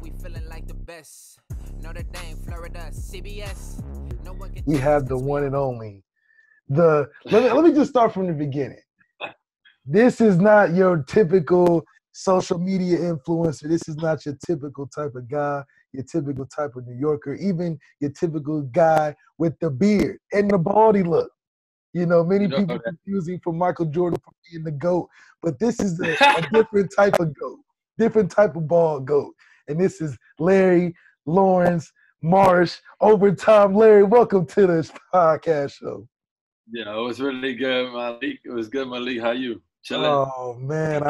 we feeling like the best. Notre Dame, Florida, CBS. No one can We have the one and only. Let me just start from the beginning. This is not your typical social media influencer. This is not your typical type of guy, your typical type of New Yorker, even your typical guy with the beard and the baldy look. You know, many people confusing for Michael Jordan for being the GOAT, but this is a different type of GOAT, different type of bald GOAT. And this is Larry Lawrence Marsh, Overtime Larry. Welcome to this podcast show. Yeah, it was really good, Malik. It was good, Malik. How you? Chilling? Oh, man.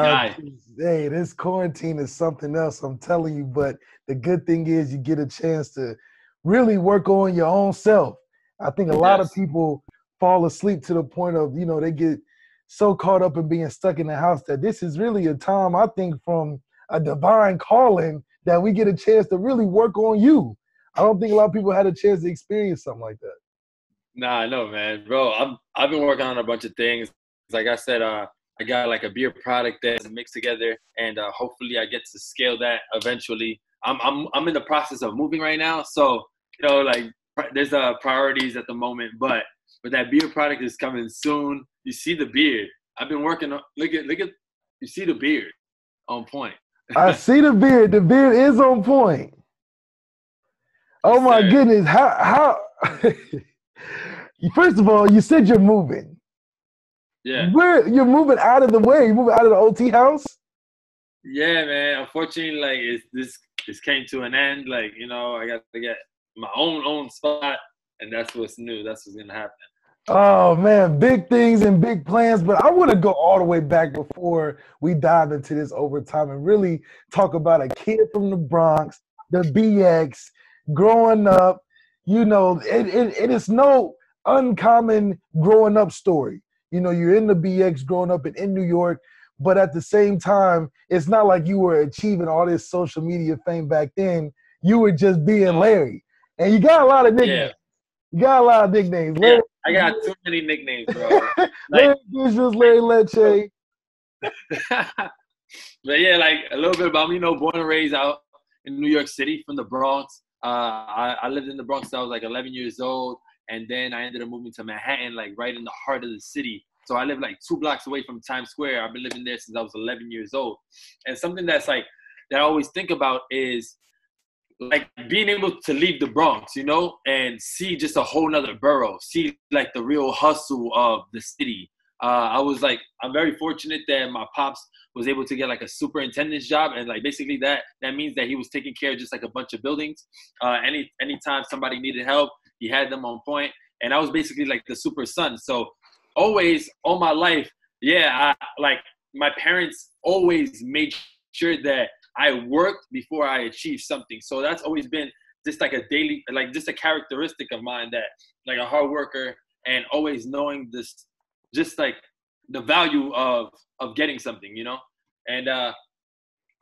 Hey, this quarantine is something else, I'm telling you. But the good thing is you get a chance to really work on your own self. I think a lot of people fall asleep to the point of, you know, they get so caught up in being stuck in the house that this is really a time, I think, from a divine calling that we get a chance to really work on you. I don't think a lot of people had a chance to experience something like that. Nah, I know, man. Bro, I've been working on a bunch of things. Like I said, I got like a beer product that's mixed together, and hopefully I get to scale that eventually. I'm in the process of moving right now, so you know, like there's priorities at the moment, but that beer product is coming soon. You see the beard. I've been working on. Look at. You see the beard, on point. I see the beard. The beard is on point. Oh my goodness! How? First of all, you said you're moving. Yeah. Where you're moving out of the way? You moving out of the OT house? Yeah, man. Unfortunately, like this came to an end. Like, you know, I got to get my own spot, and that's what's new. That's what's gonna happen. Oh man, big things and big plans. But I want to go all the way back before we dive into this overtime and really talk about a kid from the Bronx, the BX, growing up. You know, it is no uncommon growing up story. You know, you're in the BX growing up in New York, but at the same time, it's not like you were achieving all this social media fame back then. You were just being Larry. And you got a lot of nicknames. Yeah. You got a lot of nicknames. Larry, yeah, I got too many nicknames, bro. Larry Visuals, Larry Leche. But yeah, like a little bit about me, you know, born and raised out in New York City from the Bronx. I lived in the Bronx until I was like 11 years old. And then I ended up moving to Manhattan, like right in the heart of the city. So I live like 2 blocks away from Times Square. I've been living there since I was 11 years old. And something that's like, that I always think about is like being able to leave the Bronx, you know, and see just a whole nother borough, see like the real hustle of the city. I'm very fortunate that my pops was able to get like a superintendent's job. And like basically that means that he was taking care of just like a bunch of buildings. Anytime somebody needed help, he had them on point. And I was basically like the super son. So always all my life, my parents always made sure that I worked before I achieved something. So that's always been just like a daily, like just a characteristic of mine, that like a hard worker and always knowing this, just like the value of getting something, you know? And I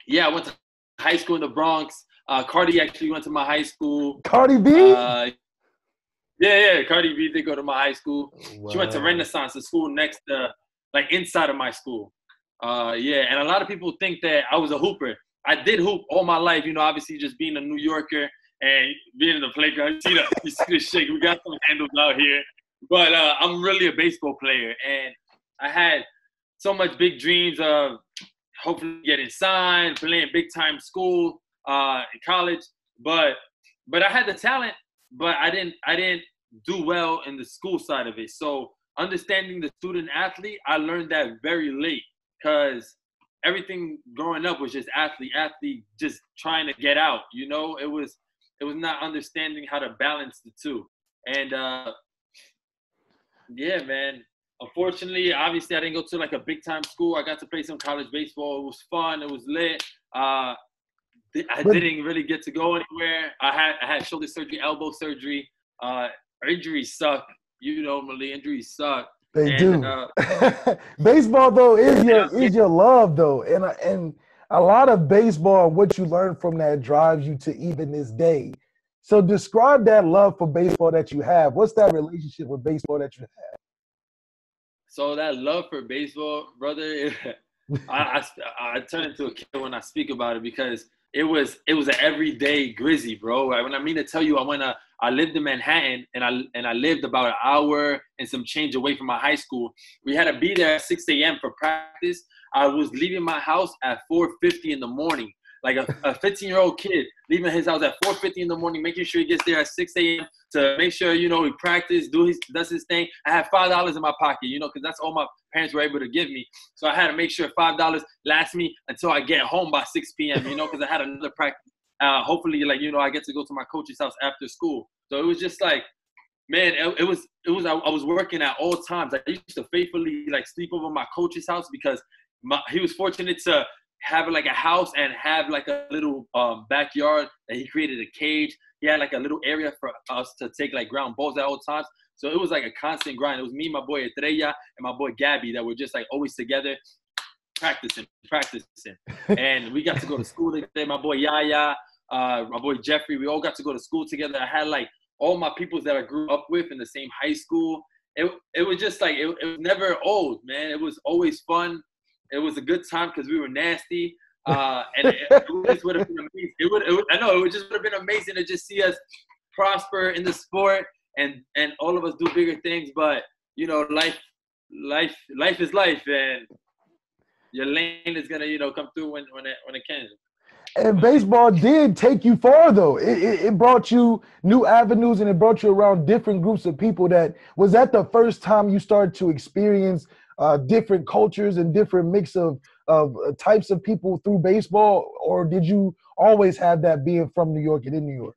went to high school in the Bronx. Cardi actually went to my high school. Cardi B? Yeah, Cardi B did go to my high school. Wow. She went to Renaissance, the school next to, like inside of my school. And a lot of people think that I was a hooper. I did hoop all my life, you know, obviously just being a New Yorker and being in the playground. You see the shake. We got some handles out here. But I'm really a baseball player, and I had so much big dreams of hopefully getting signed, playing big-time school in college. But I had the talent, but I didn't do well in the school side of it. So understanding the student athlete, I learned that very late, because everything growing up was just athlete, just trying to get out. You know, it was not understanding how to balance the two. And yeah, man. Unfortunately, obviously, I didn't go to like a big time school. I got to play some college baseball. It was fun. It was lit. I didn't really get to go anywhere. I had shoulder surgery, elbow surgery. Injuries suck. You know, Malik, injuries suck. They do. Baseball though is your love though, and a lot of baseball, what you learn from that drives you to even this day. So describe that love for baseball that you have. What's that relationship with baseball that you have? So that love for baseball, brother, I turn into a kid when I speak about it, because it was an everyday Grizzy, bro. When I mean to tell you, I lived in Manhattan, and I lived about an hour and some change away from my high school. We had to be there at 6 a.m. for practice. I was leaving my house at 4:50 in the morning. Like a 15-year-old kid leaving his house at 4:50 in the morning, making sure he gets there at 6 a.m. to make sure, you know, he practice, does his thing. I had $5 in my pocket, you know, because that's all my parents were able to give me. So I had to make sure $5 lasts me until I get home by 6 p.m., you know, because I had another practice. Hopefully, like, you know, I get to go to my coach's house after school. So it was just like, man, I was working at all times. I used to faithfully, like, sleep over my coach's house because he was fortunate to have like a house and have like a little backyard that he created a cage. He had like a little area for us to take like ground balls at all times. So it was like a constant grind. It was me, my boy Estrella, and my boy Gabby that were just like always together practicing. And we got to go to school together. My boy Yaya, my boy Jeffrey, we all got to go to school together. I had like all my peoples that I grew up with in the same high school. It was just like, it was never old, man. It was always fun. It was a good time because we were nasty, and it just would have been amazing. I know it just would have been amazing to just see us prosper in the sport and all of us do bigger things. But you know, life is life, and your lane is gonna, you know, come through when it can. And baseball did take you far, though. It brought you new avenues, and it brought you around different groups of people. Was that the first time you started to experience different cultures and different mix of types of people through baseball, or did you always have that being from New York and in New York?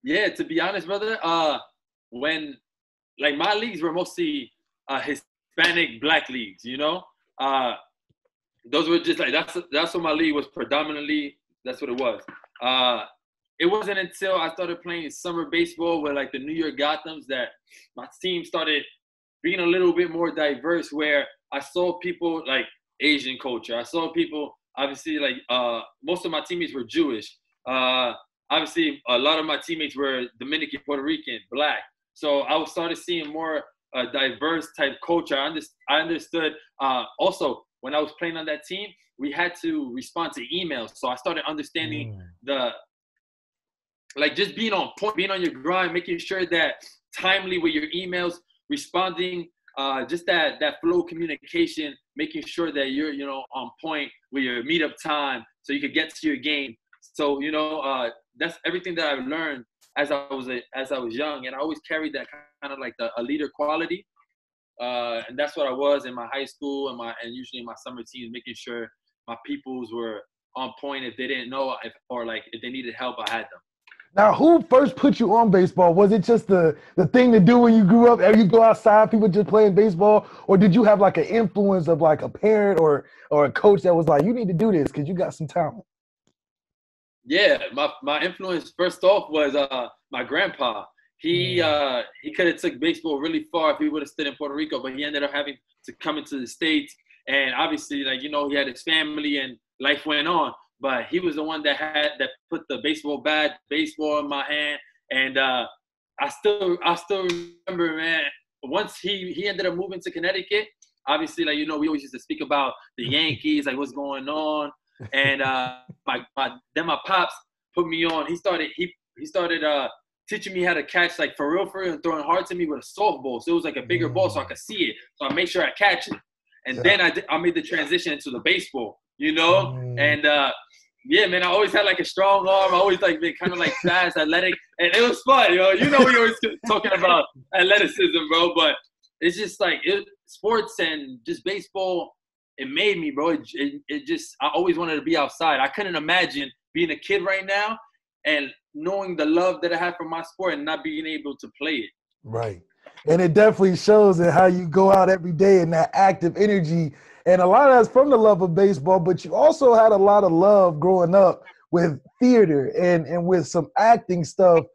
Yeah, to be honest, brother, when like my leagues were mostly Hispanic Black leagues, you know, those were just like that's what my league was predominantly. That's what it was. It wasn't until I started playing summer baseball with like the New York Gothams that my team started being a little bit more diverse, where I saw people like Asian culture. I saw people, obviously, like most of my teammates were Jewish. Obviously, a lot of my teammates were Dominican, Puerto Rican, Black. So I started seeing more diverse type culture. I understood. Also, when I was playing on that team, we had to respond to emails. So I started understanding just being on point, being on your grind, making sure that timely with your emails, responding, just that flow communication, making sure that you're, you know, on point with your meetup time so you could get to your game. So, you know, that's everything that I learned as I was young, and I always carried that kind of like a leader quality. And that's what I was in my high school and usually in my summer teams, making sure my peoples were on point. If they didn't know if they needed help, I had them. Now, who first put you on baseball? Was it just the thing to do when you grew up? Every you go outside, people just playing baseball? Or did you have like an influence of like a parent or a coach that was like, you need to do this because you got some talent? Yeah, my influence first off was my grandpa. He could have took baseball really far if he would have stayed in Puerto Rico, but he ended up having to come into the States. And obviously, like, you know, he had his family and life went on. But he was the one that put the baseball bat, baseball in my hand. And I still remember, man, once he ended up moving to Connecticut, obviously, like, you know, we always used to speak about the Yankees, like what's going on. And then my pops put me on. He started teaching me how to catch, like, for real, and throwing hard to me with a softball. So it was like a bigger ball so I could see it. So I made sure I catch it. And then I made the transition into the baseball, you know? And yeah, man, I always had like a strong arm. I always like been kind of like fast, athletic. And it was fun, you know? You know, we always talking about athleticism, bro. But it's just like sports and just baseball, it made me, bro. It just, I always wanted to be outside. I couldn't imagine being a kid right now and knowing the love that I have for my sport and not being able to play it. Right. And it definitely shows in how you go out every day in that active energy. And a lot of that's from the love of baseball, but you also had a lot of love growing up with theater and with some acting stuff.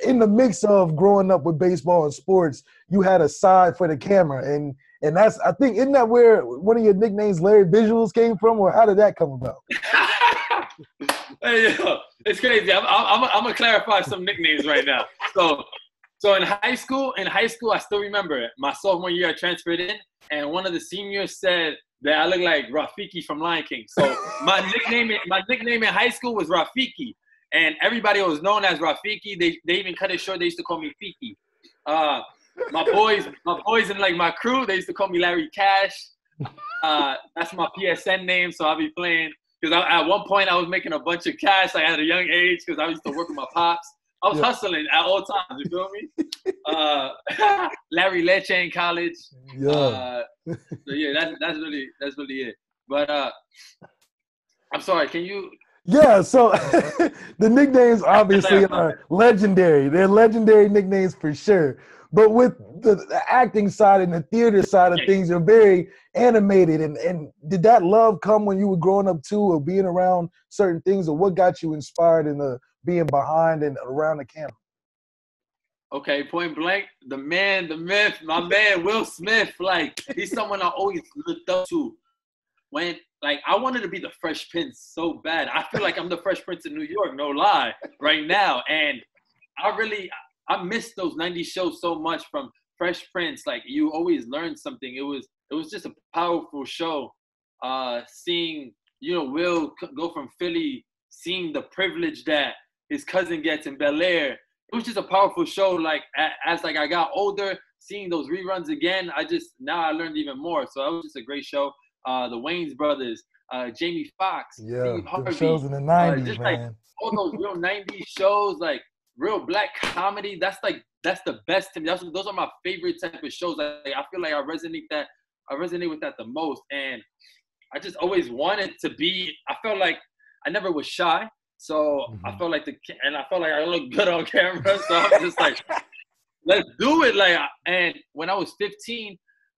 In the mix of growing up with baseball and sports, you had a side for the camera. And that's, I think, isn't that where one of your nicknames, Larry Visuals, came from? Or how did that come about? Hey, yo, it's crazy. I'm gonna clarify some nicknames right now. So in high school, I still remember it. My sophomore year, I transferred in, and one of the seniors said that I look like Rafiki from Lion King. So my nickname in high school was Rafiki, and everybody was known as Rafiki. They even cut it short. They used to call me Fiki. My boys in like my crew, they used to call me Larry Cash. That's my PSN name. So I'll be playing because at one point I was making a bunch of cash like at a young age because I used to work with my pops. I was hustling at all times. You feel me? Larry Leche in college. Yeah. So yeah, that's really it. But I'm sorry. Can you? Yeah. So the nicknames obviously are legendary. They're legendary nicknames for sure. But with the acting side and the theater side of things, you're very animated. And did that love come when you were growing up too, or being around certain things, or what got you inspired in the being behind and around the camera? Okay, point blank, the man, the myth, my man, Will Smith. Like, he's someone I always looked up to. When, like, I wanted to be the Fresh Prince so bad. I feel like I'm the Fresh Prince in New York, no lie, right now. And I miss those 90s shows so much from Fresh Prince. Like, you always learn something. It was just a powerful show. Seeing, Will go from Philly, seeing the privilege that his cousin gets in Bel Air. It was just a powerful show. Like, as I got older, seeing those reruns again, now I learned even more. So it was just a great show. The Wayans brothers, Jamie Foxx, Steve Harvey. Shows in the 90s, just man. like all those real 90s shows, like real black comedy. That's the best to me. Those are my favorite type of shows. I feel like I resonate with that the most. And I just always wanted to be. I felt like I never was shy. So I felt like I look good on camera. So I'm just like, let's do it. Like, and when I was 15,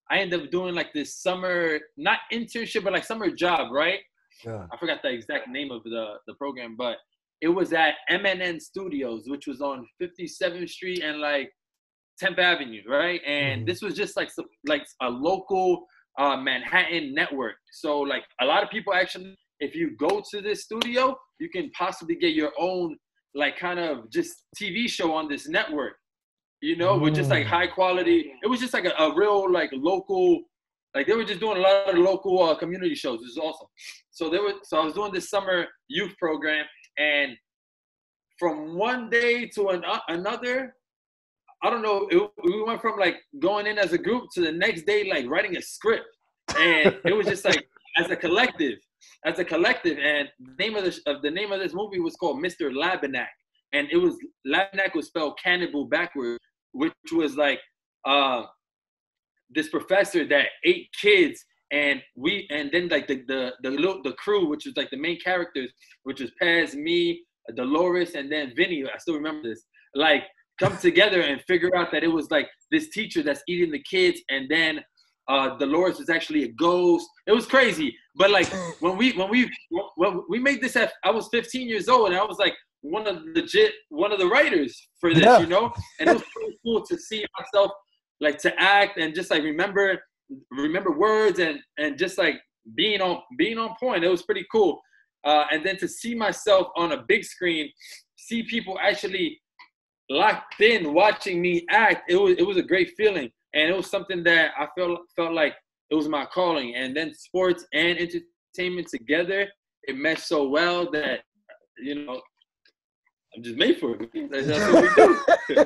I ended up doing like this summer, not internship, but like summer job, right? Yeah. I forgot the exact name of the program, but it was at MNN Studios, which was on 57th Street and like 10th Avenue, right? And this was just like a local Manhattan network. So like a lot of people actually, if you go to this studio, you can possibly get your own like kind of just TV show on this network, with just like high quality. It was just like a real like local, like they were just doing a lot of local community shows. It was awesome. So I was doing this summer youth program, and from one day to another, I don't know, we went from like going in as a group to the next day like writing a script, and it was just like as a collective. And the name of this movie was called Mr. Labanach, and it was Labanach was spelled cannibal backwards, which was like this professor that ate kids, and then like the crew, which was like the main characters, which was Paz, me, Dolores, and then Vinny. I still remember this. Like come together and figure out that it was like this teacher that's eating the kids, and then Dolores was actually a ghost. It was crazy. But like when we made this I was 15 years old, and I was like one of the writers for this, And it was really cool to see myself like to act and just like remember words and just like being on point. It was pretty cool. And then to see myself on a big screen, see people actually locked in watching me act, it was a great feeling. And it was something that I felt like it was my calling. And then sports and entertainment together, it meshed so well that, I'm just made for it. That's what we do.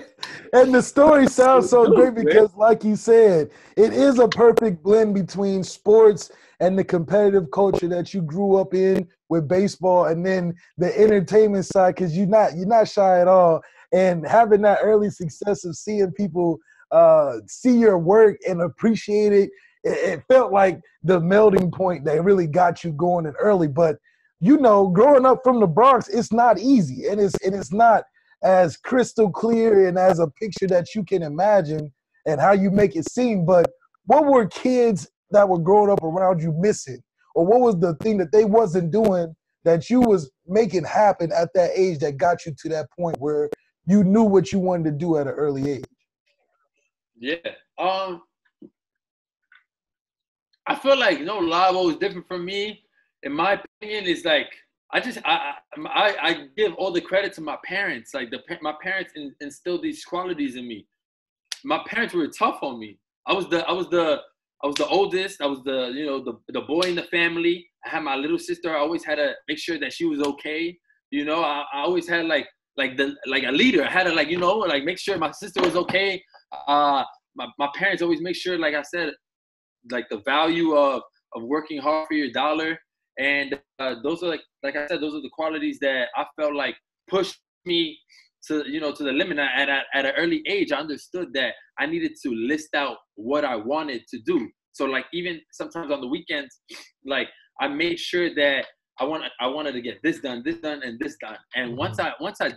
And the story sounds so great because, like you said, it is a perfect blend between sports and the competitive culture that you grew up in with baseball, and then the entertainment side, because you're not shy at all. And having that early success of seeing people see your work and appreciate it, it felt like the melding point that really got you going in early. But growing up from the Bronx, it's not easy, and it's not as crystal clear and as a picture that you can imagine and how you make it seem. But what were kids that were growing up around you missing, or what was the thing that they wasn't doing that you was making happen at that age that got you to that point where you knew what you wanted to do at an early age? Yeah. I feel like Lavo is different from me. In my opinion, is like I give all the credit to my parents. Like my parents instilled these qualities in me. My parents were tough on me. I was the was the oldest. I was the boy in the family. I had my little sister. I always had to make sure that she was okay. I always had like a leader. I had to make sure my sister was okay. My parents always make sure, like I said, like the value of working hard for your dollar. And those are like I said, those are the qualities that I felt like pushed me to the limit. At an early age, I understood that I needed to list out what I wanted to do. So like even sometimes on the weekends, like I made sure that I wanted to get this done, and this done. And once I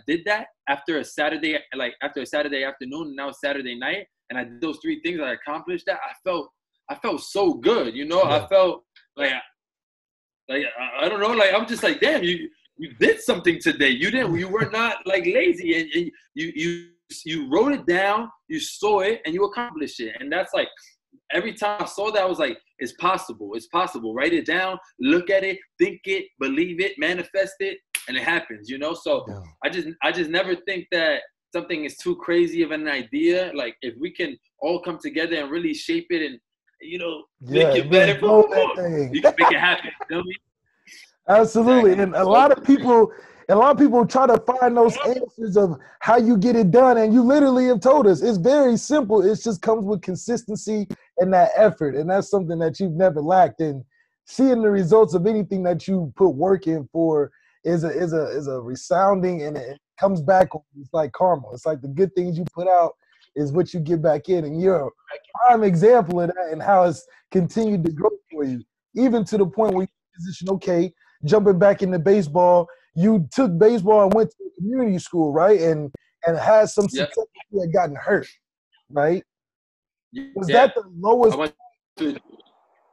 did that after a Saturday afternoon, and now it's Saturday night, and I did those 3 things, I accomplished that. I felt so good, Yeah. I felt like I don't know, like I'm just like, damn, you did something today. You were not like lazy, and you wrote it down, you saw it, and you accomplished it. And that's like, every time I saw that, I was like, it's possible. Write it down, look at it, think it, believe it, manifest it, and it happens, So yeah. I just never think that something is too crazy of an idea. Like if we can all come together and really shape it and, make it better for people, you can make it happen. You know what I mean? Absolutely. Exactly. And a lot of people try to find those answers of how you get it done. And you literally have told us it's very simple. It just comes with consistency and that effort. And that's something that you've never lacked. And seeing the results of anything that you put work in for is a resounding, and it comes back. It's like karma. It's like the good things you put out is what you get back in. And you're a prime example of that and how it's continued to grow for you, even to the point where you position, okay, jumping back into baseball, you took baseball and went to a community school, right? And had some success. You had gotten hurt, right? Was that the lowest?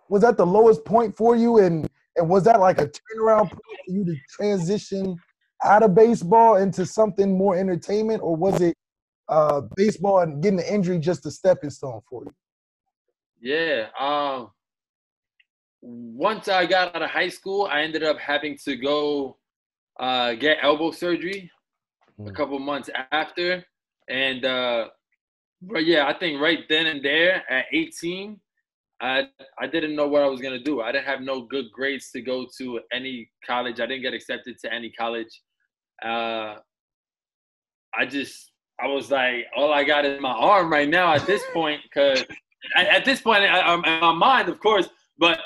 Was that the lowest point for you? And was that like a turnaround point for you to transition out of baseball into something more entertainment, or was it baseball and getting the injury just a stepping stone for you? Yeah. Once I got out of high school, I ended up having to go get elbow surgery a couple months after. And but yeah, I think right then and there at 18, I didn't know what I was going to do. I didn't have no good grades to go to any college. I didn't get accepted to any college. I was like, all I got is my arm right now at this point, because at this point, I'm in my mind, of course, but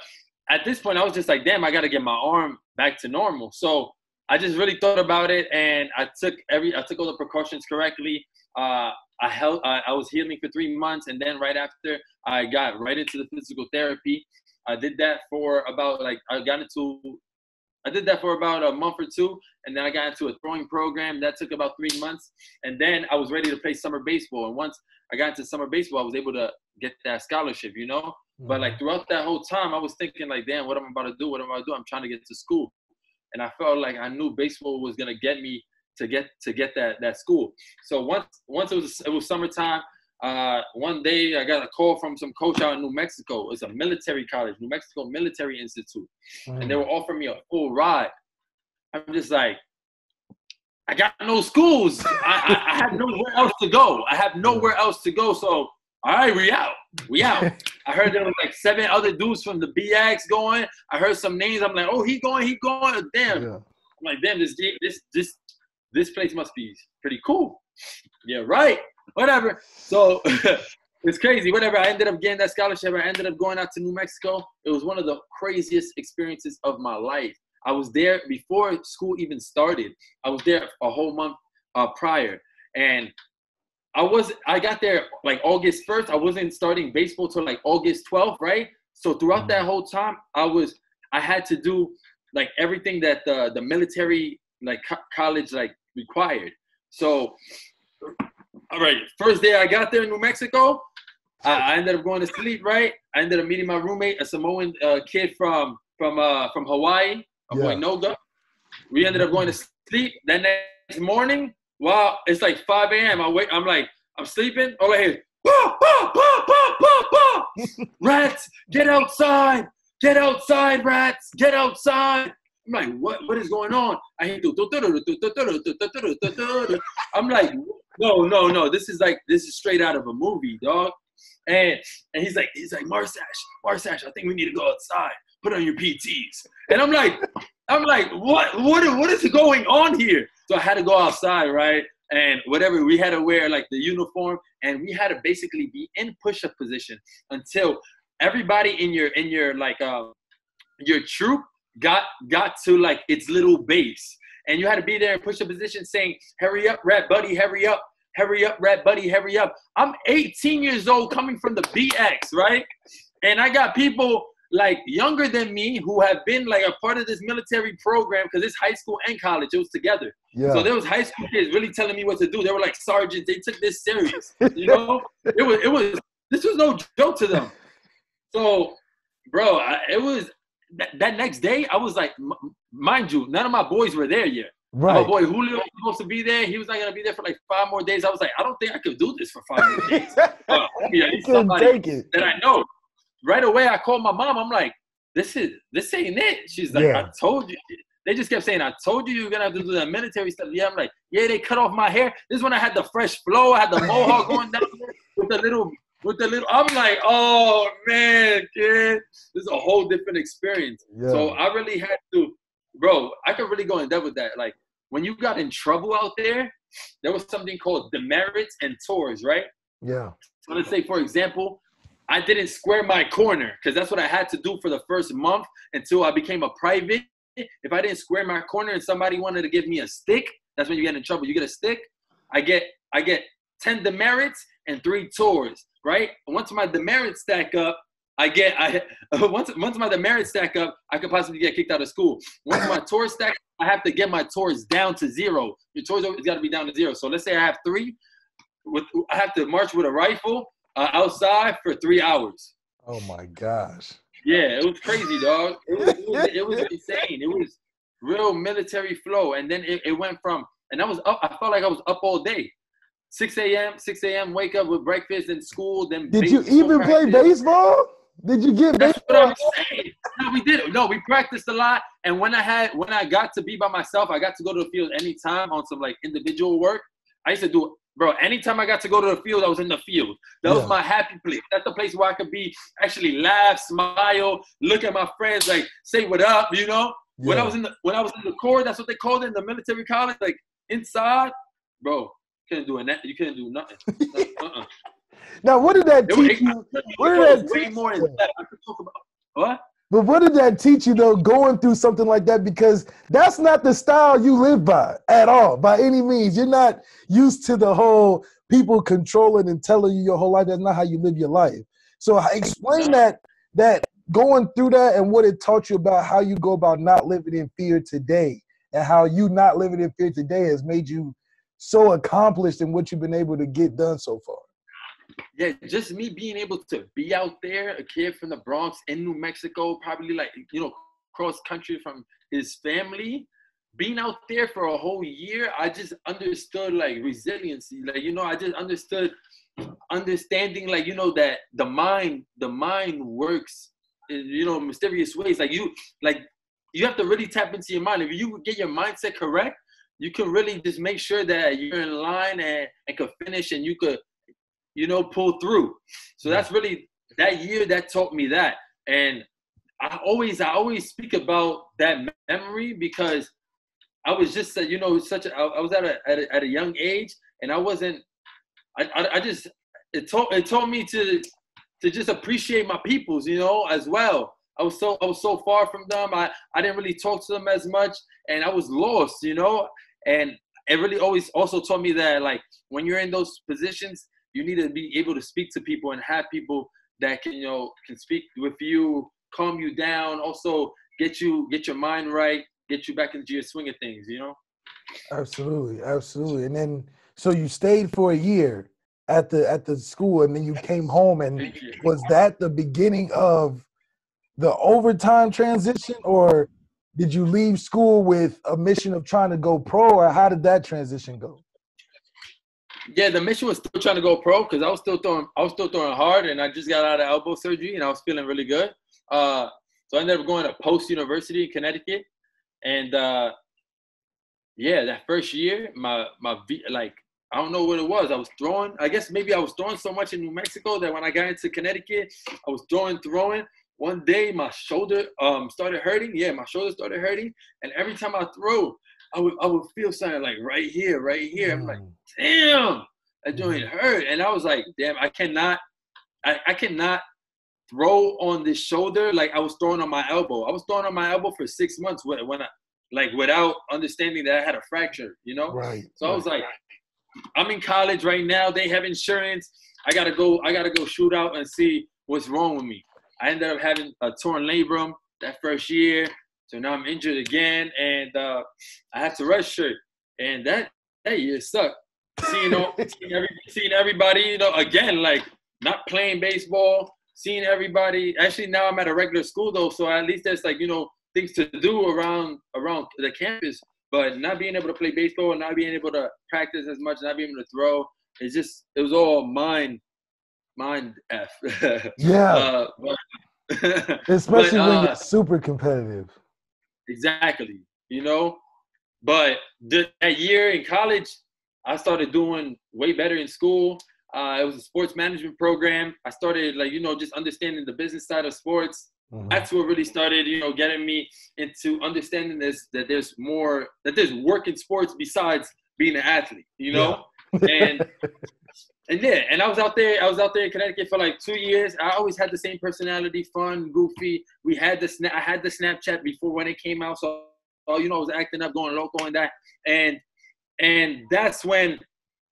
at this point, I was just like, damn, I got to get my arm back to normal. So I just really thought about it, and I took all the precautions correctly. I was healing for 3 months, and then right after, I got right into the physical therapy. I did that for about a month or 2, and then I got into a throwing program that took about 3 months, and then I was ready to play summer baseball. And once I got into summer baseball, I was able to get that scholarship, But like throughout that whole time, I was thinking like, damn, what am I about to do? I'm trying to get to school, and I felt like I knew baseball was gonna get me to get that school. So once it was summertime, one day I got a call from some coach out in New Mexico. It's a military college, New Mexico Military Institute, and they were offering me a full ride. I'm just like, I got no schools. I have nowhere else to go. So all right, we out. I heard there was like 7 other dudes from the BX going. I heard some names. I'm like, oh, he going. Damn. Yeah. I'm like, damn, this place must be pretty cool. Yeah, right. Whatever. So it's crazy. Whatever. I ended up getting that scholarship. I ended up going out to New Mexico. It was one of the craziest experiences of my life. I was there before school even started. I was there a whole month prior, and I got there like August 1st. I wasn't starting baseball till like August 12th, right? So throughout that whole time, I had to do like everything that the military like college like required. So, all right, first day I got there in New Mexico, I ended up going to sleep, right? I ended up meeting my roommate, a Samoan kid from Hawaii, boy Noga. We ended up going to sleep. That next morning, wow, it's like 5 a.m. I'm sleeping. All I hear, bah, bah, bah, bah, bah, bah. Rats, get outside, rats, get outside. I'm like, what is going on? I hear, I'm like, no, this is straight out of a movie, dog. And he's like, Marsash, I think we need to go outside. Put on your PTs. And I'm like, what is going on here? So I had to go outside, right? And whatever, we had to wear like the uniform, and we had to basically be in push-up position until everybody in your like your troop got to like its little base. And you had to be there in push-up position saying, hurry up, rat buddy, hurry up, rat buddy, hurry up. I'm 18 years old coming from the BX, right? And I got people like younger than me who have been like a part of this military program, because it's high school and college. It was together. Yeah. So there was high school kids really telling me what to do. They were like sergeants. They took this serious. You know, this was no joke to them. So, bro, it was that next day. I was like, mind you, none of my boys were there yet. Right. My boy Julio was supposed to be there. He was not gonna be there for like 5 more days. I was like, I don't think I could do this for 5 more days. Somebody that I know. Right away, I called my mom. I'm like, this ain't it. She's like, I told you. They just kept saying, I told you were going to have to do that military stuff. Yeah, I'm like, yeah, they cut off my hair. This is when I had the fresh flow. I had the mohawk going down there with the little. I'm like, oh, man, kid. This is a whole different experience. Yeah. So I really had to, bro, I could really go in depth with that. Like, when you got in trouble out there was something called demerits and tours, right? Yeah. So let's say, for example, I didn't square my corner, because that's what I had to do for the first month until I became a private. If I didn't square my corner and somebody wanted to give me a stick, that's when you get in trouble. You get a stick, I get 10 demerits and 3 tours, right? Once my demerits stack up, once my demerits stack up, I could possibly get kicked out of school. Once my tours stack, I have to get my tours down to 0. Your tours always got to be down to 0. So let's say I have 3. I have to march with a rifle outside for 3 hours. Oh my gosh. Yeah, it was crazy, dog. It was insane. It was real military flow. And then it went from, and I was up, I felt like I was up all day. 6 a.m., wake up with breakfast and school. Then did you even play baseball? Did you get That's baseball? What I'm saying. No, we did. No, we practiced a lot. And when I got to be by myself, I got to go to the field anytime on some like individual work. I used to do, bro, anytime I got to go to the field, I was in the field. That was my happy place. That's the place where I could be, actually laugh, smile, look at my friends, like say what up, you know? Yeah. When I was in the Corps, that's what they called it in the military college, like inside, bro, you couldn't do nothing. Now, what did that teach you? What did that teach you? I could talk about what? But what did that teach you, though, going through something like that? Because that's not the style you live by at all, by any means. You're not used to the whole people controlling and telling you your whole life. That's not how you live your life. So explain that going through that and what it taught you about how you go about not living in fear today, and how you not living in fear today has made you so accomplished in what you've been able to get done so far. Yeah, just me being able to be out there, a kid from the Bronx in New Mexico, probably like, you know, cross country from his family, being out there for a whole year, I just understood like resiliency. Like, you know, I just understanding like, you know, that the mind works in, you know, mysterious ways. Like you have to really tap into your mind. If you get your mindset correct, you can really just make sure that you're in line and can finish, and you could, you know, pull through. So that's really that year that taught me that. And I always speak about that memory because I was just, you know, I was at a young age, and it taught me to just appreciate my peoples, you know, as well. I was so far from them. I didn't really talk to them as much, and I was lost, you know. And it really always also taught me that, like, when you're in those positions, you need to be able to speak to people and have people that can, you know, can speak with you, calm you down, also get your mind right, get you back into your swing of things, you know? Absolutely. And then, so you stayed for a year at the school, and then you came home, and was that the beginning of the overtime transition, or did you leave school with a mission of trying to go pro, or how did that transition go? Yeah, the mission was still trying to go pro because I was still throwing hard, and I just got out of elbow surgery, and I was feeling really good. So I ended up going to Post University in Connecticut, and yeah, that first year, my I don't know what it was. I was throwing. I guess maybe I was throwing so much in New Mexico that when I got into Connecticut, I was throwing. One day my shoulder started hurting. Yeah, my shoulder started hurting, and every time I throw, I would feel something like right here. I'm like, damn, that joint hurt, and I was like, damn, I cannot throw on this shoulder like I was throwing on my elbow. I was throwing on my elbow for 6 months when I like without understanding that I had a fracture, you know? Right. So I was like, I'm in college right now. They have insurance. I gotta go shoot out and see what's wrong with me. I ended up having a torn labrum that first year. So now I'm injured again, and I had to redshirt. And that year sucked. Seeing everybody, you know, again, like not playing baseball, seeing everybody. Actually, now I'm at a regular school though, so at least there's like, you know, things to do around the campus. But not being able to play baseball, not being able to practice as much, not being able to throw, it was all mind F. Yeah. Especially when you're super competitive. Exactly. You know, but that year in college, I started doing way better in school. It was a sports management program. I started, like, you know, just understanding the business side of sports. Mm-hmm. That's what really started, you know, getting me into understanding that there's work in sports besides being an athlete, you know? Yeah. And I was out there in Connecticut for like 2 years. I always had the same personality, fun, goofy. I had the Snapchat before when it came out. So, you know, I was acting up, going local and that. And that's when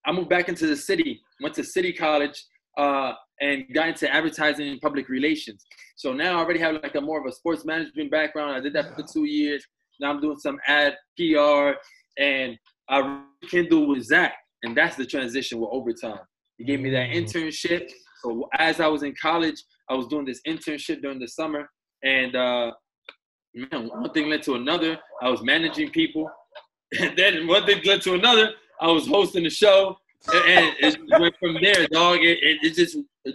I moved back into the city, went to City College, and got into advertising and public relations. So now I already have like a more of a sports management background. I did that for 2 years. Now I'm doing some ad PR, and I rekindled with Zach, and that's the transition with Overtime. He gave me that internship. So as I was in college, I was doing this internship during the summer, and man, one thing led to another. I was managing people, and then one thing led to another. I was hosting the show, and it went from there, dog. It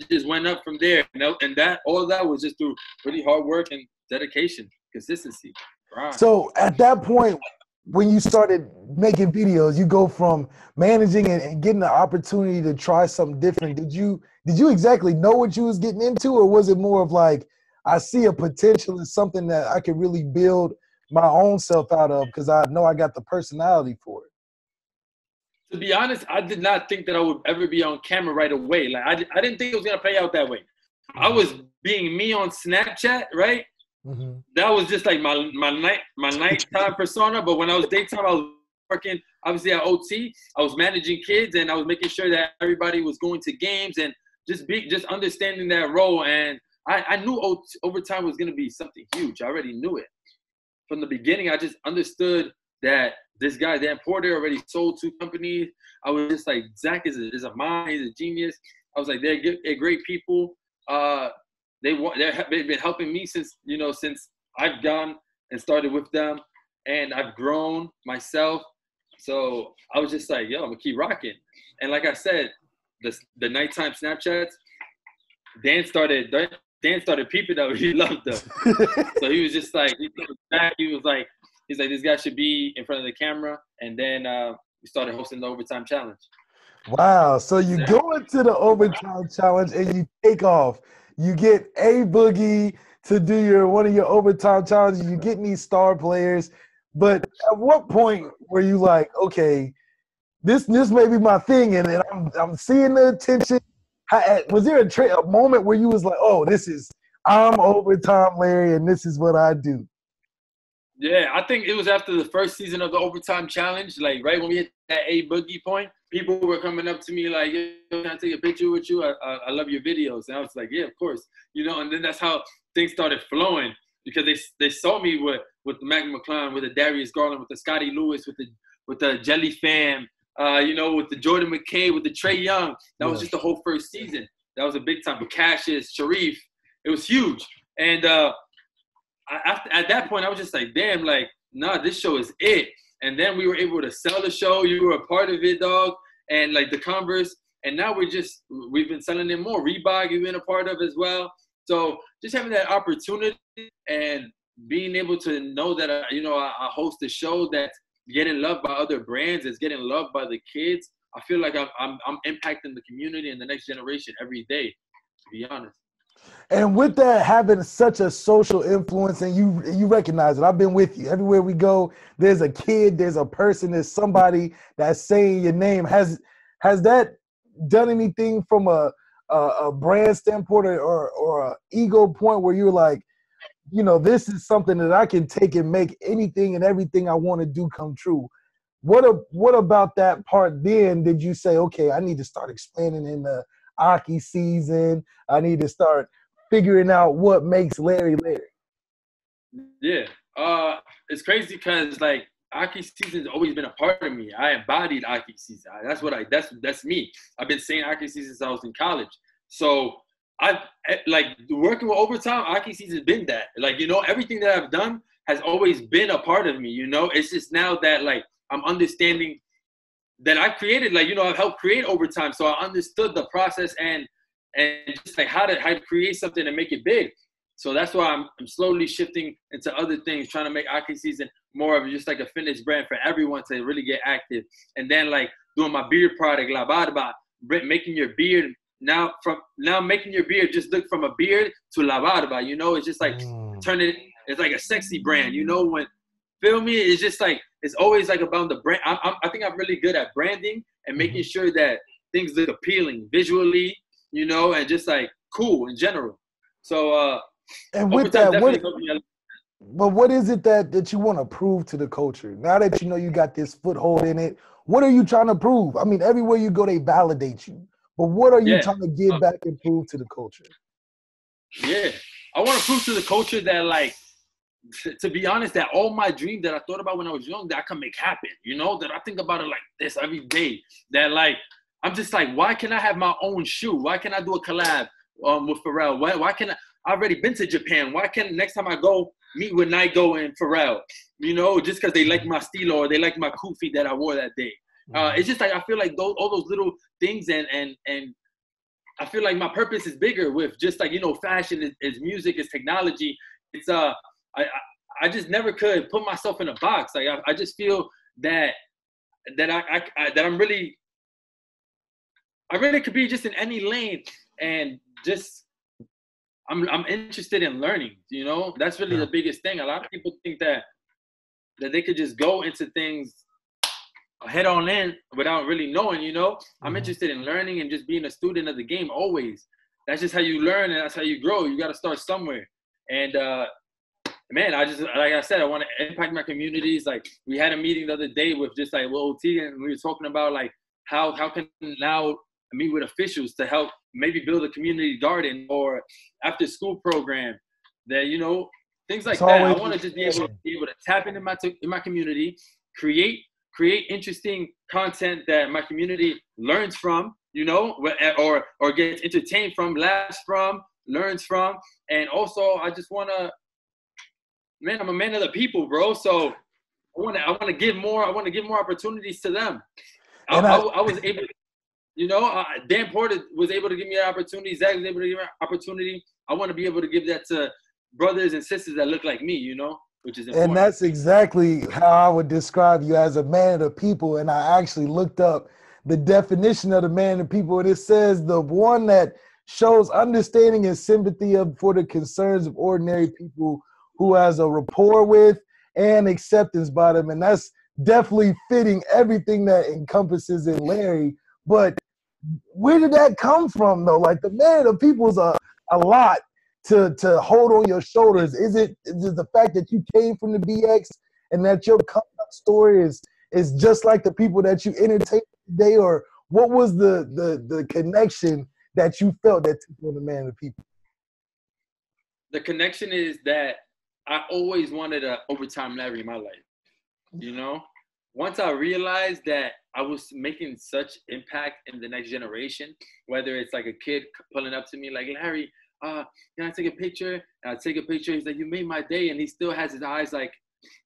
just went up from there, you know? And that all of that was just through really hard work and dedication, consistency. Right. So at that point, when you started making videos, you go from managing and getting the opportunity to try something different. Did you exactly know what you was getting into, or was it more of like, I see a potential in something that I could really build my own self out of because I know I got the personality for it? To be honest, I did not think that I would ever be on camera right away. Like I didn't think it was gonna play out that way. Mm-hmm. I was being me on Snapchat, right? Mm-hmm. That was just like my nighttime persona. But when I was daytime, I was working obviously at OT. I was managing kids, and I was making sure that everybody was going to games and just understanding that role. And I knew Overtime was gonna be something huge. I already knew it from the beginning. I just understood that this guy, Dan Porter, already sold 2 companies. I was just like, Zach is a mind, he's a genius. I was like, they're great people. They've been helping me since I've gone and started with them, and I've grown myself. So I was just like, yo, I'm gonna keep rocking. And like I said, the nighttime Snapchats, Dan started peeping them. He loved them. So he was just like, he's like, this guy should be in front of the camera. And then we started hosting the Overtime Challenge. Wow. So you go into the Overtime Challenge and you take off. You get A-Boogie to do one of your Overtime challenges. You're getting these star players. But at what point were you like, okay, this may be my thing, and I'm seeing the attention? Was there a moment where you was like, oh, I'm Overtime Larry, and this is what I do? Yeah, I think it was after the first season of the Overtime Challenge, like right when we hit that A-Boogie point, people were coming up to me like, yo, can I take a picture with you? I love your videos. And I was like, yeah, of course. And then that's how things started flowing, because they saw me with the Mac McClung, with the Darius Garland, with the Scotty Lewis, with the Jelly Fam, with the Jordan McKay, with the Trae Young. That was just the whole first season. That was a big time. With Cassius, Sharif, it was huge. And at that point, I was just like, damn, like, nah, this show is it. And then we were able to sell the show. You were a part of it, dog. And like the Converse. And now we've been selling it more. Reebok, you've been a part of as well. So just having that opportunity and being able to know that, I host a show that's getting loved by other brands, it's getting loved by the kids. I feel like I'm impacting the community and the next generation every day, to be honest. And with that having such a social influence, and you recognize it, I've been with you. Everywhere we go, there's a kid, there's a person, there's somebody that's saying your name. Has that done anything from a brand standpoint or a ego point where you're like, you know, this is something that I can take and make anything and everything I want to do come true? What about that part then did you say, okay, I need to start expanding in the Aki season. I need to start figuring out what makes Larry Larry? Yeah. It's crazy because like Aki season's always been a part of me. I embodied Aki season. That's me. I've been saying Aki season since I was in college. So I like working with Overtime. Aki season's been that. Like, you know, everything that I've done has always been a part of me. You know, it's just now that like I'm understanding that I created, like, you know, I've helped create Overtime. So I understood the process and just like how to create something and make it big. So that's why I'm slowly shifting into other things, trying to make Aki season more of just like a fitness brand for everyone to really get active. And then like doing my beard product, La Barba, making your beard now making your beard just look from a beard to La Barba. You know, it's just like turning it. It's like a sexy brand. You know, when feel me, it's just like it's always like about the brand. I think I'm really good at branding and making sure that things look appealing visually, you know, and just like cool in general. So and with that, what is it that you want to prove to the culture? Now that you know you got this foothold in it, what are you trying to prove? I mean, everywhere you go, they validate you. But what are you trying to give back and prove to the culture? Yeah, I want to prove to the culture that, like, to be honest, that all my dreams that I thought about when I was young, that I can make happen, you know, that I think about it like this every day, that like, I'm just like, why can't I have my own shoe? Why can't I do a collab with Pharrell? Why can't I've already been to Japan. Why can't next time I go meet with Nigo and Pharrell, you know, just because they like my stilo or they like my kufi that I wore that day. It's just like, I feel like all those little things and I feel like my purpose is bigger with just like, you know, fashion is music, is technology. It's I just never could put myself in a box. Like I just feel that I'm really, I really could be just in any lane and just I'm interested in learning, you know. That's really the biggest thing. A lot of people think that they could just go into things head on in without really knowing, you know. I'm interested in learning and just being a student of the game always. That's just how you learn and that's how you grow. You got to start somewhere. And man, I just, like I said, I want to impact my communities. Like we had a meeting the other day with just like Will OT, and we were talking about like how can now meet with officials to help maybe build a community garden or after school program that, you know, things like that. I want to just be able to tap into my community, create interesting content that my community learns from, you know, or gets entertained from, laughs from, learns from. And also I just want to, man, I'm a man of the people, bro. So I want to give more opportunities to them. I was able to, you know, Dan Porter was able to give me an opportunity. Zach was able to give me an opportunity. I want to be able to give that to brothers and sisters that look like me, you know, which is important. And that's exactly how I would describe you, as a man of the people. And I actually looked up the definition of the man of the people, and it says the one that shows understanding and sympathy for the concerns of ordinary people, who has a rapport with and acceptance by them. And that's definitely fitting everything that encompasses in Larry. But where did that come from, though? Like, the man of people's a lot to hold on your shoulders. Is it the fact that you came from the BX and that your come-up story is just like the people that you entertain today? Or what was the connection that you felt that took on the man of people? The connection is that I always wanted an Overtime Larry in my life, you know? Once I realized that I was making such impact in the next generation, whether it's like a kid pulling up to me like, Larry, can I take a picture? And I take a picture. He's like, you made my day. And he still has his eyes like,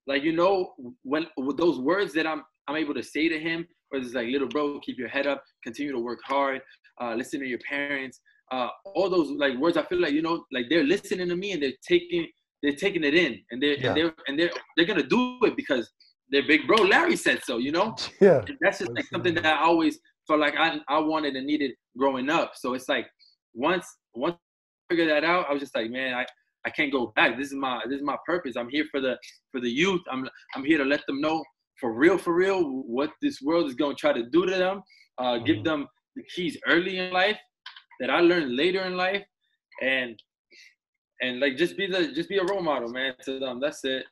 you know, when with those words that I'm able to say to him, where it's like, little bro, keep your head up, continue to work hard, listen to your parents, all those like words. I feel like, you know, like they're listening to me and they're taking it in, and they're gonna do it because their big bro Larry said so, you know. Yeah. And that's just like something that I always felt like I wanted and needed growing up. So it's like once I figured that out, I was just like, man, I can't go back. This is my purpose. I'm here for the youth. I'm here to let them know for real what this world is going to try to do to them. Give them the keys early in life that I learned later in life, and like just be a role model, man, to them. That's it.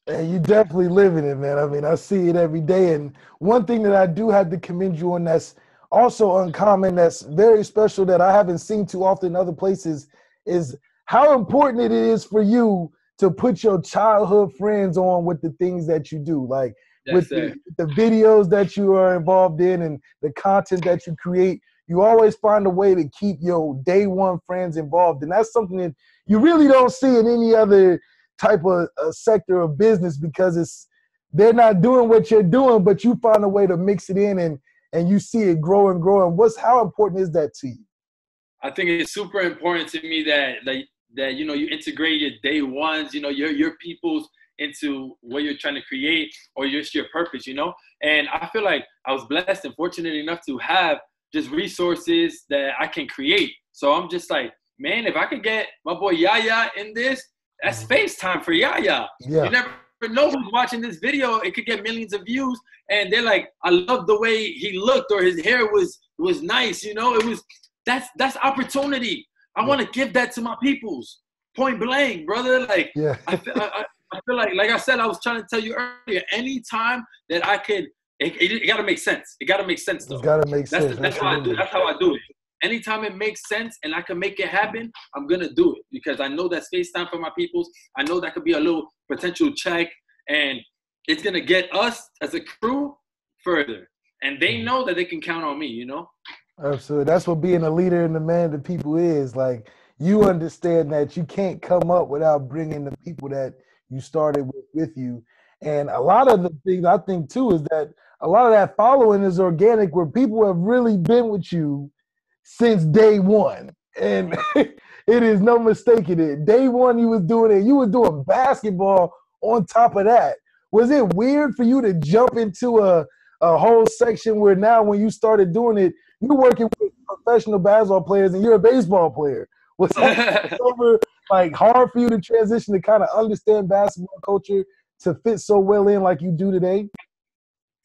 And you definitely living it, man. I mean, I see it every day. And one thing that I do have to commend you on that's also uncommon, that's very special, that I haven't seen too often in other places, is how important it is for you to put your childhood friends on with the things that you do. Like with the videos that you are involved in and the content that you create, you always find a way to keep your day one friends involved. And that's something that you really don't see in any other type of sector of business, because they're not doing what you're doing, but you find a way to mix it in and you see it grow and grow. And how important is that to you? I think it's super important to me that you know, you integrate your day ones, you know, your peoples into what you're trying to create or just your purpose, you know. And I feel like I was blessed and fortunate enough to have just resources that I can create. So I'm just like, man, if I could get my boy Yaya in this, that's FaceTime for Yaya. Yeah. You never know who's watching this video. It could get millions of views, and they're like, I love the way he looked, or his hair was nice. You know, that's opportunity. I want to give that to my peoples, point blank, brother. Like, yeah. I feel like I said, I was trying to tell you earlier. Anytime that I could, it got to make sense. It got to make sense, though. It's got to make sense. That's how I do. That's how I do it. Anytime it makes sense and I can make it happen, I'm going to do it, because I know that's FaceTime for my peoples. I know that could be a little potential check, and it's going to get us as a crew further. And they know that they can count on me, you know? Absolutely. That's what being a leader and the man of the people is. Like, you understand that you can't come up without bringing the people that you started with you. And a lot of the things I think, too, is that a lot of that following is organic, where people have really been with you since day one. And it is no mistaking it. Day one, you was doing it. You were doing basketball on top of that. Was it weird for you to jump into a whole section where now when you started doing it, you're working with professional basketball players and you're a baseball player? Was that like hard for you to transition to kind of understand basketball culture to fit so well in like you do today?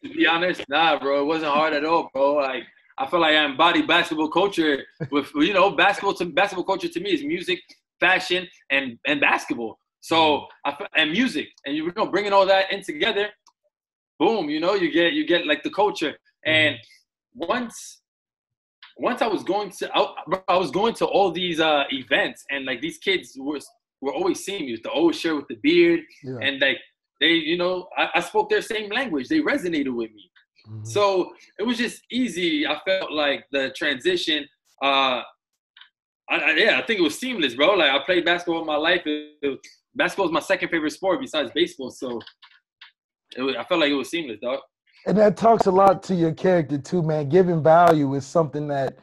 To be honest, nah, bro. It wasn't hard at all, bro. Like, I feel like I embody basketball culture with, you know, basketball culture to me is music, fashion, and basketball. So, and music, and you know, bringing all that in together, boom, you know, you get like the culture. And once I was going to all these events, and like these kids were always seeing me with the old shirt with the beard, and like they, you know, I spoke their same language. They resonated with me. So it was just easy. I felt like the transition. I think it was seamless, bro. Like, I played basketball in my life. Basketball is my second favorite sport besides baseball. So I felt like it was seamless, dog. And that talks a lot to your character too, man. Giving value is something that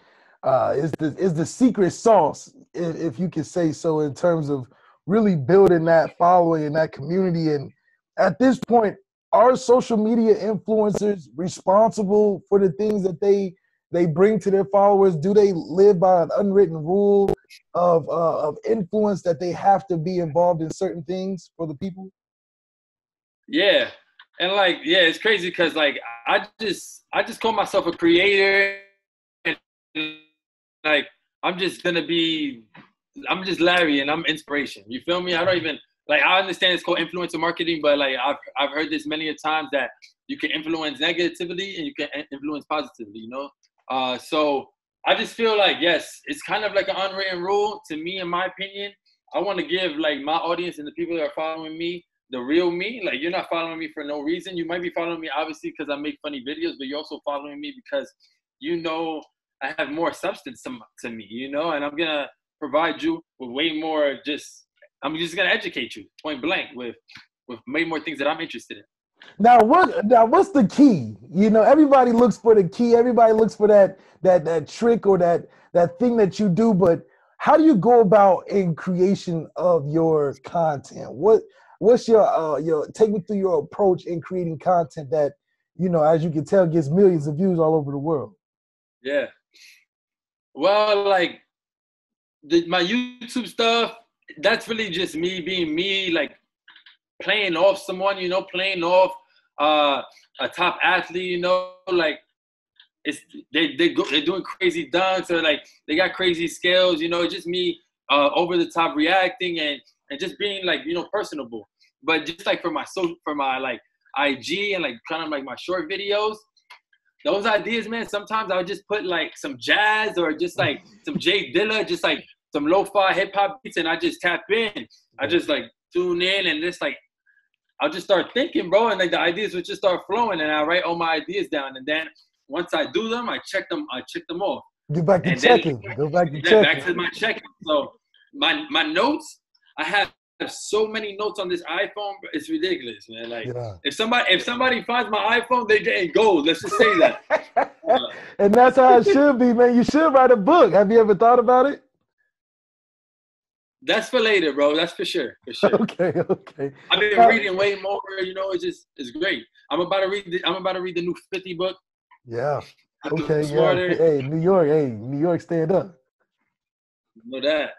is the secret sauce, if you could say so, in terms of really building that following and that community. And at this point, are social media influencers responsible for the things that they bring to their followers? Do they live by an unwritten rule of influence that they have to be involved in certain things for the people? Yeah. And like, yeah, it's crazy because like I just call myself a creator, and like I'm just Larry and I'm inspiration. You feel me? I don't even like, I understand it's called influencer marketing, but like I've heard this many a times that you can influence negatively and you can influence positively, you know? So I just feel like, yes, it's kind of like an unwritten rule to me, in my opinion. I want to give like my audience and the people that are following me the real me. Like, you're not following me for no reason. You might be following me obviously because I make funny videos, but you're also following me because you know I have more substance to me, you know, and I'm gonna provide you with way more. I'm just gonna educate you point blank with way more things that I'm interested in. Now what's the key? You know, everybody looks for the key. Everybody looks for that trick or that thing that you do. But how do you go about in creation of your content? What's your take me through your approach in creating content that as you can tell, gets millions of views all over the world. Yeah. Well, like my YouTube stuff, that's really just me being me, like playing off someone, playing off a top athlete, like they're doing crazy dunks or like they got crazy skills, it's just me over the top reacting and just being like, personable. But just like for my like IG and like kind of like my short videos, those ideas, man, sometimes I would just put like some jazz or just like some Jay Dilla, just like some lo-fi hip-hop beats, and I just tap in. I just like tune in and just like I'll just start thinking, bro, and like the ideas would just start flowing, and I write all my ideas down, and then once I do them, I check them off. Get back to checking. Go back to checking. Back to my checking. So my notes, I have so many notes on this iPhone, it's ridiculous, man. Like if somebody finds my iPhone, they getting gold. Let's just say that. And that's how it should be, man. You should write a book. Have you ever thought about it? That's for later, bro. That's for sure. Okay. I've been reading way more. It's great. I'm about to read the new 50 book. Yeah. Okay. Yeah. Hey, New York, stand up. Know that.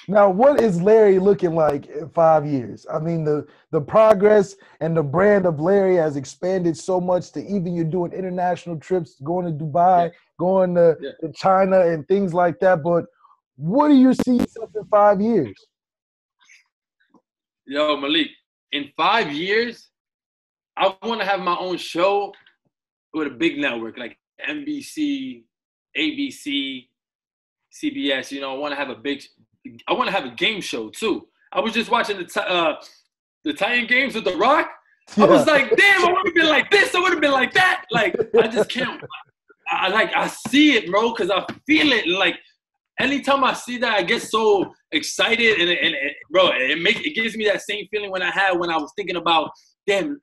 Now, what is Larry looking like in 5 years? I mean, the progress and the brand of Larry has expanded so much to even you're doing international trips, going to Dubai, going to China and things like that. But what do you see yourself in 5 years? Yo, Malik, in 5 years, I want to have my own show with a big network like NBC, ABC, CBS. I want to have a game show too. I was just watching the Titan games with The Rock. I was like, damn, I would have been like this. I would have been like that. Like, I just can't. I see it, bro, because I feel it. And like, anytime I see that, I get so excited, and bro, it gives me that same feeling when I had when I was thinking about, damn,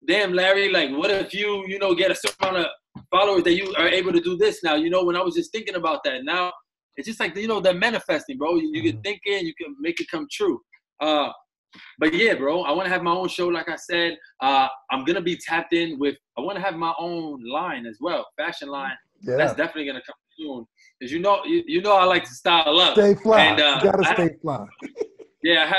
Larry, like, what if you get a certain amount of followers that you are able to do this now? When I was just thinking about that, now it's just like they're manifesting, bro. You can think it, you can make it come true. But yeah, bro, I want to have my own show, like I said. I'm gonna be tapped in with. I want to have my own line as well, fashion line. Yeah. That's definitely gonna come soon. Cause I like to style up. Stay fly. And, you gotta stay fly. Yeah,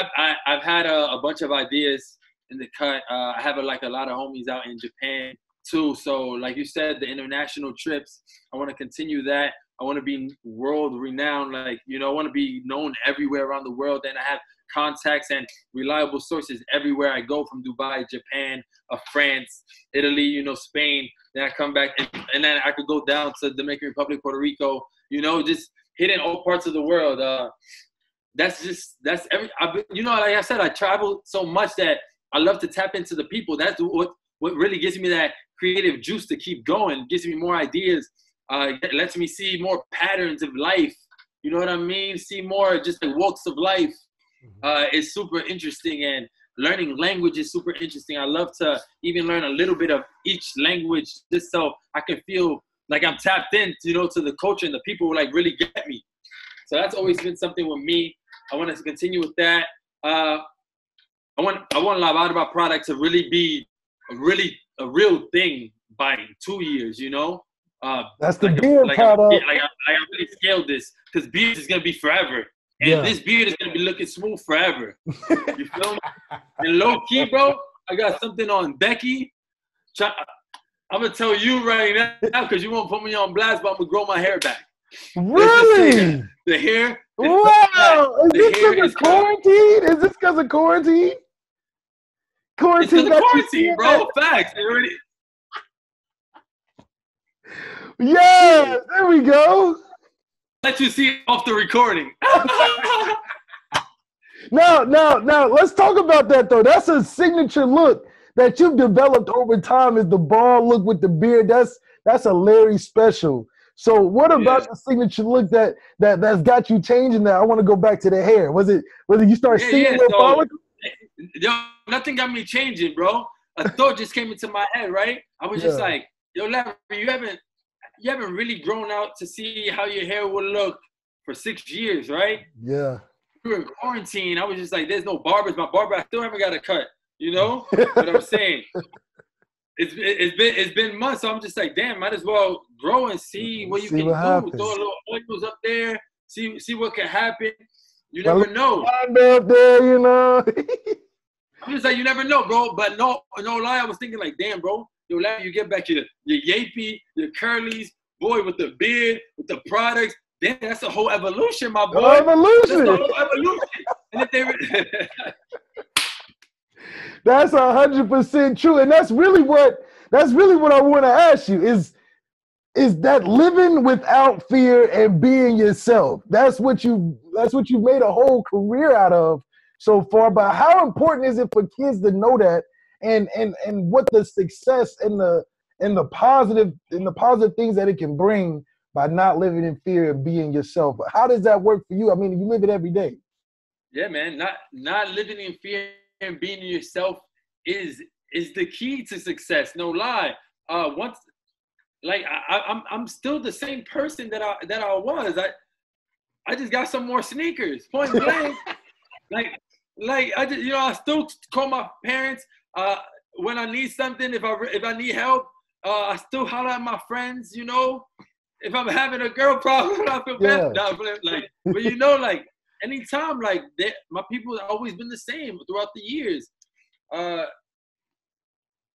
I've had a bunch of ideas in the cut. I have a lot of homies out in Japan too. So like you said, the international trips, I want to continue that. I want to be world renowned. Like, I want to be known everywhere around the world. And I have contacts and reliable sources everywhere I go, from Dubai, Japan, France, Italy, Spain. Then I come back and then I could go down to Dominican Republic, Puerto Rico, just hitting all parts of the world. Like I said, I travel so much that I love to tap into the people. That's what really gives me that creative juice to keep going. Gives me more ideas. It lets me see more patterns of life. You know what I mean? See more just like walks of life. It's super interesting, and learning language is super interesting. I love to even learn a little bit of each language just so I can feel like I'm tapped in, to the culture and the people who like really get me. So that's always been something with me. I want to continue with that. I want La Barba product to really be a real thing by 2 years, That's the beard product. I really scaled this because beard is going to be forever. And this beard is going to be looking smooth forever. You feel me? And low key, bro, I got something on Becky. I'm going to tell you right now because you won't put me on blast, but I'm going to grow my hair back. Really? The hair. Wow. Is this because of quarantine? Is this because of quarantine? It's because of quarantine, bro. Facts. Yeah, there we go. Let you see off the recording. Now, let's talk about that, though. That's a signature look that you've developed over time, is the bald look with the beard. That's a Larry special. So what about the signature look that's got you changing that? I want to go back to the hair. Was it you started seeing your follicles? Yo, nothing got me changing, bro. A thought just came into my head, right? I was just like, yo, Larry, you haven't really grown out to see how your hair would look for 6 years, right? Yeah. We were in quarantine. I was just like, there's no barbers. My barber, I still haven't got a cut. You know what I'm saying? it's been months, so I'm just like, damn, might as well grow and see what you See can what do. happens. Throw a little oils up there, see what can happen. You Well, never know. up there, you know. I'm just like, you never know, bro. But no lie, I was thinking like, damn, bro, yo, let you get back your yapey, your curlies, boy, with the beard, with the products. Damn, that's a whole evolution, my boy. Evolution. That's the whole evolution. And if they That's 100% true, and that's really what I want to ask you is that living without fear and being yourself. That's what you made a whole career out of so far. But how important is it for kids to know that and what the success and the positive things that it can bring by not living in fear and being yourself? How does that work for you? I mean, you live it every day. Yeah, man. Not living in fear and being yourself is the key to success. No lie. Once, like, I'm still the same person that I was. I just got some more sneakers. Point blank. like I just, I still call my parents when I need something. If I need help, I still holler at my friends. If I'm having a girl problem, I feel bad. Yeah. But like anytime, like my people have always been the same throughout the years.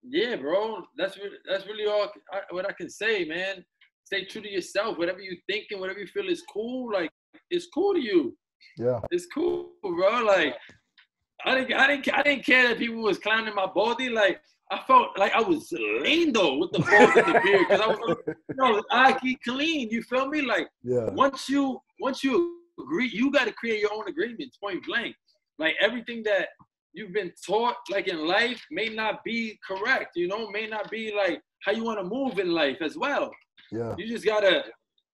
Yeah, bro, that's really all what I can say, man. Stay true to yourself. Whatever you think and whatever you feel is cool, like it's cool to you. Yeah, it's cool, bro. Like I didn't care that people was clowning my body. Like I felt like I was lindo with the balls and the beard because I keep clean. You feel me? Like once you agree, you got to create your own agreements. Point blank. Like everything that you've been taught, like in life, may not be correct. May not be like how you want to move in life as well. Yeah. You just gotta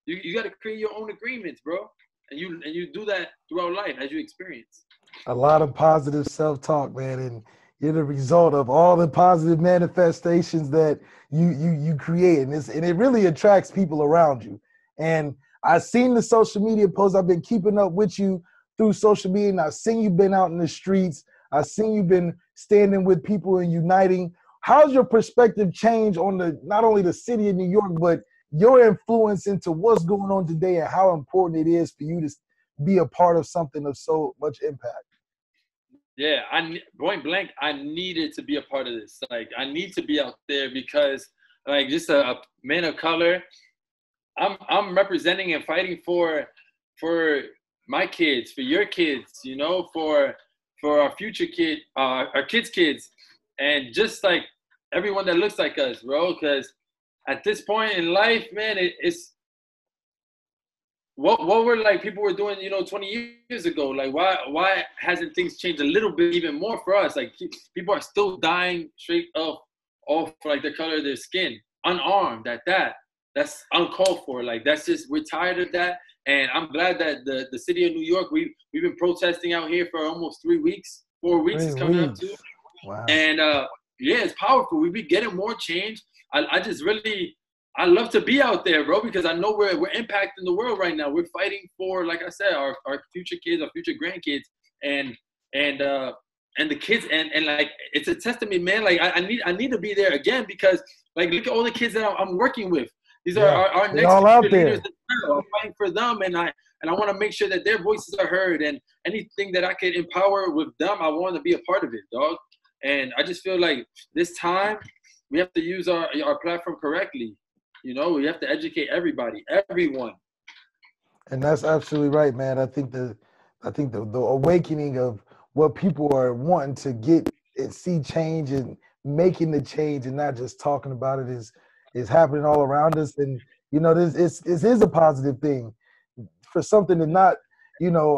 you gotta create your own agreements, bro. And you do that throughout life as you experience. A lot of positive self-talk, man, and you're the result of all the positive manifestations that you create, and it really attracts people around you. And I've seen the social media posts. I've been keeping up with you through social media, and I've seen you've been out in the streets. I've seen you've been standing with people and uniting. How's your perspective change on not only the city of New York, but your influence into what's going on today and how important it is for you to be a part of something of so much impact? Yeah, point blank, I needed to be a part of this. Like, I need to be out there because, like, just a man of color, I'm representing and fighting for my kids, for your kids, for our future kid, our kids, and just like everyone that looks like us, bro. Because at this point in life, man, it's what were like people were doing, 20 years ago. Like, why hasn't things changed a little bit even more for us? Like, people are still dying straight off like the color of their skin, unarmed at that. That's uncalled for. Like, that's just, we're tired of that. And I'm glad that the city of New York, we've been protesting out here for almost 4 weeks is coming up too. Wow. And it's powerful. We be getting more change. I love to be out there, bro, because I know we're impacting the world right now. We're fighting for, like I said, our future kids, our future grandkids, and the kids, and like, it's a testament, man. Like, I need to be there again because, like, look at all the kids that I'm working with. These are our next all out leaders. there. I'm fighting for them, and I want to make sure that their voices are heard, and anything that I can empower with them, I want to be a part of it, dog. And I just feel like this time we have to use our platform correctly. We have to educate everybody, everyone. And that's absolutely right, man. I think the awakening of what people are wanting to get and see change and making the change and not just talking about it is happening all around us. And this is a positive thing for something to not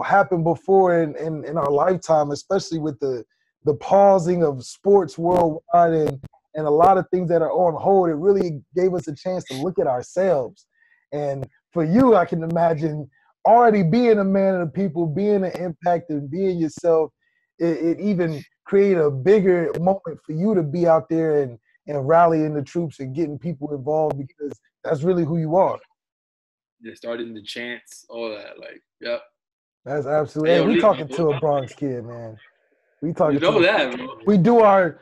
happen before in our lifetime, especially with the pausing of sports worldwide and a lot of things that are on hold. It really gave us a chance to look at ourselves. And for you, I can imagine already being a man of the people, being an impact and being yourself, it even created a bigger moment for you to be out there and rallying the troops and getting people involved because that's really who you are. Yeah, starting the chants, all that, like, yep. That's absolutely. Hey, we talking to a Bronx kid, man. We talking. Bro. We do our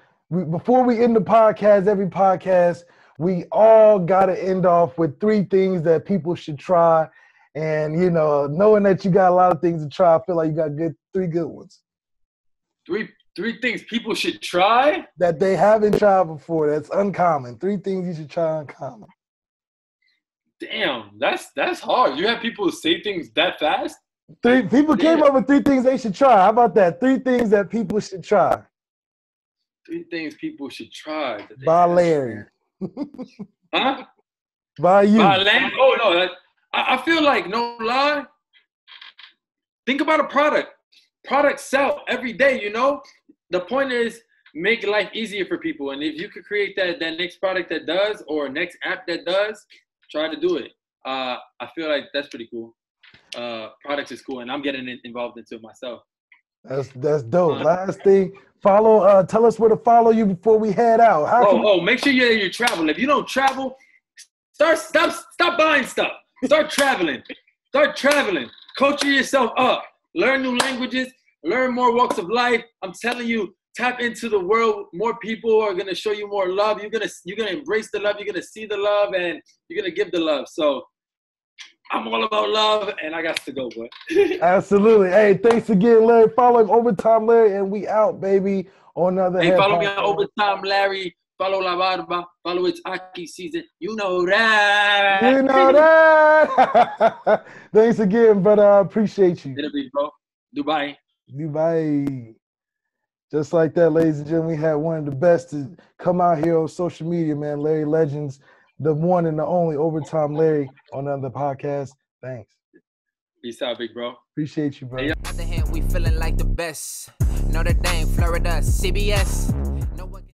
before we end the podcast, every podcast, we all got to end off with 3 things that people should try. And, you know, knowing that you got a lot of things to try, I feel like you got 3 good ones. Three things people should try? That they haven't tried before. That's uncommon. 3 things you should try uncommon. Damn, that's hard. You have people say things that fast? 3 people came up with 3 things they should try. How about that? 3 things that people should try. 3 things people should try. By Larry. Huh? By you. By Larry? Oh, no. I feel like, no lie, think about a product. Products sell every day, you know? The point is make life easier for people. And if you could create that next product that does or next app that does, try to do it. I feel like that's pretty cool. Products is cool, and I'm getting involved into it myself. That's dope. Last thing, follow. Tell us where to follow you before we head out. Make sure you're traveling. If you don't travel, stop buying stuff. Start traveling. Start traveling. Culture yourself up. Learn new languages. Learn more walks of life. I'm telling you, tap into the world. More people are gonna show you more love. You're gonna embrace the love. You're gonna see the love, and you're gonna give the love. So I'm all about love, and I got to go, boy. Absolutely. Hey, thanks again, Larry. Follow him, Overtime Larry, and we out, baby. On another. Hey, follow me on Overtime Larry. Follow La Barba. Follow It's Aki Season. You know that. You know that. Thanks again, brother. I appreciate you. It'll be, bro. Dubai. Just like that, ladies and gentlemen, we had one of the best to come out here on social media, man. Larry Legends, the one and the only Overtime Larry on another podcast. Thanks. Peace out, big bro. Appreciate you, bro. On the other hand, we feeling like the best. Notre Dame, Florida, CBS. No one